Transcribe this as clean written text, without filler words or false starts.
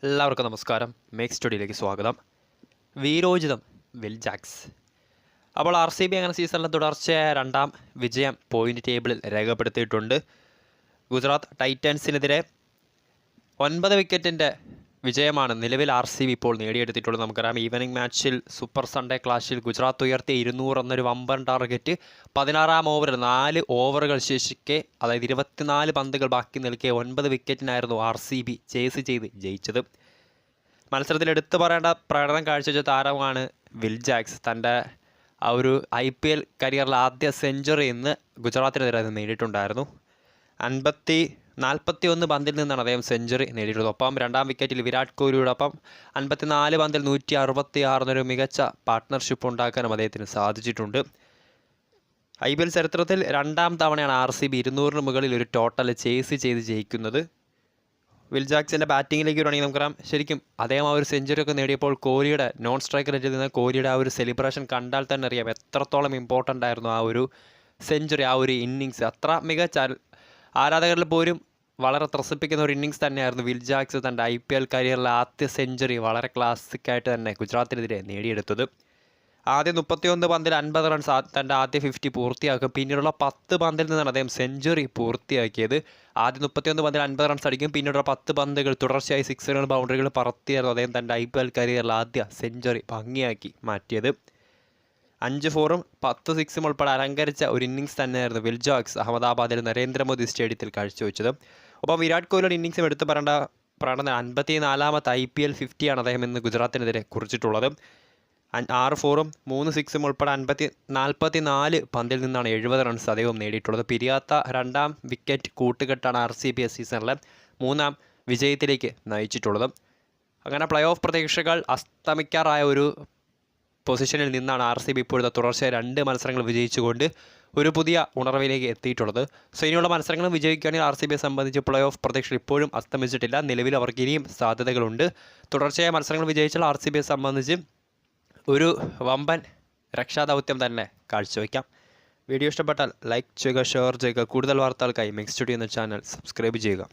എല്ലാവർക്കും നമസ്കാരം. മേക്ക് സ്റ്റുഡിയോയിലേക്ക് സ്വാഗതം. വീരോചിതം വിൽ ജാക്സ്. അപ്പോൾ RCB അങ്ങനെ സീസണിലെ തുടർച്ചയായ രണ്ടാം വിജയം പോയിന്റ് ടേബിളിൽ രേഖപ്പെടുത്തിയിട്ടുണ്ട്. ഗുജറാത്ത് ടൈറ്റൻസിനെതിരെ 9 വിക്കറ്റിൻ്റെ വിജയമാണ് നിലവിൽ RCB ഇപ്പോൾ നേടിയെടുത്തിട്ടുള്ളത്. നമുക്കറിയാം, ഈവനിംഗ് മാച്ചിൽ സൂപ്പർ സൺഡേ ക്ലാഷിൽ ഗുജറാത്ത് ഉയർത്തിയ 200 എന്നൊരു വമ്പൻ ടാർഗറ്റ് 16-ാം ഓവറിൽ 4 ഓവറുകൾ ശേഷിക്കെ, അതായത് 24 പന്തുകൾ ബാക്കി നിൽക്കെ 9 വിക്കറ്റിനായിരുന്നു RCB ചേസ് ചെയ്ത് ജയിച്ചത്. മത്സരത്തിൽ എടുത്തു പറയേണ്ട പ്രകടനം കാഴ്ചവെച്ച താരമാണ് വിൽ ജാക്സ്. തൻ്റെ ആ ഒരു IPL കരിയറിലെ ആദ്യ സെഞ്ചുറി ഇന്ന് ഗുജറാത്തിനെതിരെ നേടിയിട്ടുണ്ടായിരുന്നു. 41 പന്തിൽ നിന്നാണ് അദ്ദേഹം സെഞ്ചുറി നേടിയിട്ടുള്ളത്. ഒപ്പം രണ്ടാം വിക്കറ്റിൽ വിരാട് കോഹ്ലിയോടൊപ്പം 54 പന്തിൽ 166 എന്നൊരു മികച്ച പാർട്ട്ണർഷിപ്പ് ഉണ്ടാക്കാനും അദ്ദേഹത്തിന് സാധിച്ചിട്ടുണ്ട്. IPL ചരിത്രത്തിൽ രണ്ടാം തവണയാണ് RCB 200-ന് മുകളിൽ ഒരു ടോട്ടൽ ചേസ് ചെയ്ത് ജയിക്കുന്നത്. വിൽ ജാക്സിൻ്റെ ബാറ്റിങ്ങിലേക്ക് വരുവാണെങ്കിൽ നമുക്കറിയാം, ശരിക്കും അദ്ദേഹം ആ ഒരു സെഞ്ചുറി ഒക്കെ നേടിയപ്പോൾ കോഹ്ലിയുടെ നോൺ സ്ട്രൈക്കർ റേറ്റിൽ നിന്ന് കോഹ്ലിയുടെ ആ ഒരു സെലിബ്രേഷൻ കണ്ടാൽ തന്നെ അറിയാം എത്രത്തോളം ഇമ്പോർട്ടൻ്റ് ആയിരുന്നു ആ ഒരു സെഞ്ചുറി, ആ ഒരു ഇന്നിങ്സ്. അത്ര മികച്ച ആരാധകരിൽ പോലും വളരെ ത്രസിപ്പിക്കുന്ന ഒരു ഇന്നിങ്സ് തന്നെയായിരുന്നു വിൽ ജാക്സ് തൻ്റെ IPL കരിയറിലെ ആദ്യ സെഞ്ചുറി വളരെ ക്ലാസിക്കായിട്ട് തന്നെ ഗുജറാത്തിനെതിരെ നേടിയെടുത്തത്. ആദ്യം 31 പന്തിൽ 50 റൺസ് തൻ്റെ ആദ്യ 50 പൂർത്തിയാക്കും. പിന്നീടുള്ള 10 പന്തിൽ നിന്നാണ് അദ്ദേഹം സെഞ്ചുറി പൂർത്തിയാക്കിയത്. ആദ്യം 31 പന്തിൽ 50 റൺസ് അടിക്കും. പിന്നീടുള്ള 10 പന്തുകൾ തുടർച്ചയായി സിക്സുകൾ ബൗണ്ടറികൾ പറത്തിയായിരുന്നു അദ്ദേഹം തൻ്റെ IPL കരിയറിൽ ആദ്യ സെഞ്ചുറി ഭംഗിയാക്കി മാറ്റിയത്. 5 4-ഉം 10 6-ഉം ഉൾപ്പെടെ അലങ്കരിച്ച ഒരു ഇന്നിങ്സ് തന്നെയായിരുന്നു വിൽ ജാക്സ് അഹമ്മദാബാദിൽ നരേന്ദ്രമോദി സ്റ്റേഡിയത്തിൽ കാഴ്ചവെച്ചത്. ഒപ്പം വിരാട് കോഹ്ലിയുടെ ഇന്നിങ്സും എടുത്തു പറയേണ്ട പ്രകടനം 54-ാമത്തെ IPL 50 ആണ് അദ്ദേഹം ഇന്ന് ഗുജറാത്തിനെതിരെ കുറിച്ചിട്ടുള്ളത്. 6 4-ഉം 3 6-ഉം ഉൾപ്പെടെ 44 പന്തിൽ നിന്നാണ് 70 റൺസ് അദ്ദേഹം നേടിയിട്ടുള്ളത്. പിരിയാത്ത രണ്ടാം വിക്കറ്റ് കൂട്ടുകെട്ടാണ് RCB സീസണിലെ 3-ാം വിജയത്തിലേക്ക് നയിച്ചിട്ടുള്ളത്. അങ്ങനെ പ്ലേ ഓഫ് പ്രതീക്ഷകൾ അസ്തമിക്കാറായ ഒരു പൊസിഷനിൽ നിന്നാണ് RCB ഇപ്പോഴത്തെ തുടർച്ചയായ 2 മത്സരങ്ങൾ വിജയിച്ചുകൊണ്ട് ഒരു പുതിയ ഉണർവിലേക്ക് എത്തിയിട്ടുള്ളത്. സോ ഇനിയുള്ള മത്സരങ്ങളും വിജയിക്കുകയാണെങ്കിൽ RCBയെ സംബന്ധിച്ച് പ്ലേ ഓഫ് പ്രതീക്ഷകൾ ഇപ്പോഴും അസ്തമിച്ചിട്ടില്ല. നിലവിൽ അവർക്ക് ഇനിയും സാധ്യതകളുണ്ട്. തുടർച്ചയായ മത്സരങ്ങൾ വിജയിച്ചാൽ RCBയെ സംബന്ധിച്ച് ഒരു വമ്പൻ രക്ഷാദൗത്യം തന്നെ കാഴ്ചവെക്കാം. വീഡിയോ ഇഷ്ടപ്പെട്ടാൽ ലൈക്ക് ചെയ്യുക, ഷെയർ ചെയ്യുക. കൂടുതൽ വാർത്തകൾക്കായി മേക്ക് സ്റ്റുഡിയോ എന്ന ചാനൽ സബ്സ്ക്രൈബ് ചെയ്യുക.